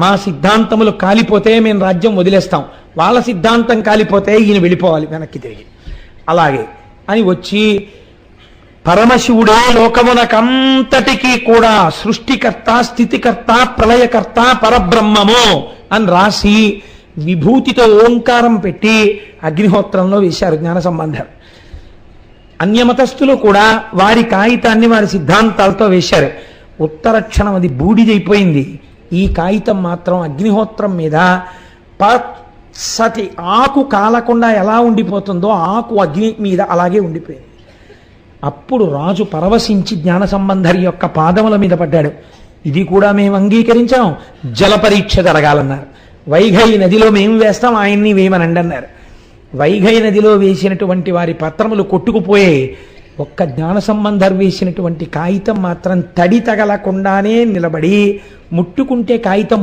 మా సిద్ధాంతములు కాలిపోతే మేము రాజ్యం వదిలేస్తాం, వాళ్ళ సిద్ధాంతం కాలిపోతే ఈయన వెళ్ళిపోవాలి వెనక్కి తిరిగి. అలాగే అని వచ్చి పరమశివుడే లోకమునకంతటికీ కూడా సృష్టికర్త, స్థితికర్త, ప్రళయకర్త, పరబ్రహ్మము అని రాసి విభూతితో ఓంకారం పెట్టి అగ్నిహోత్రంలో వేశారు జ్ఞాన సంబంధం. అన్యమతస్థులు కూడా వారి కాగితాన్ని వారి సిద్ధాంతాలతో వేశారు. ఉత్తర క్షణం అది బూడిదైపోయింది. ఈ కాగితం మాత్రం అగ్నిహోత్రం మీద పచ్చటి ఆకు కాలకుండా ఎలా ఉండిపోతుందో ఆకు అగ్ని మీద అలాగే ఉండిపోయింది. అప్పుడు రాజు పరవశించి జ్ఞాన సంబంధరి యొక్క పాదముల మీద పడ్డాడు. ఇది కూడా మేము అంగీకరించాం, జల పరీక్ష జరగాలన్నారు. వైఘై నదిలో మేము వేస్తాం, ఆయన్ని వేయమనండి అన్నారు. వైఘై నదిలో వేసినటువంటి వారి పత్రములు కొట్టుకుపోయే, ఒక్క జ్ఞాన సంబంధర్ వేసినటువంటి కాగితం మాత్రం తడి తగలకుండానే నిలబడి, ముట్టుకుంటే కాగితం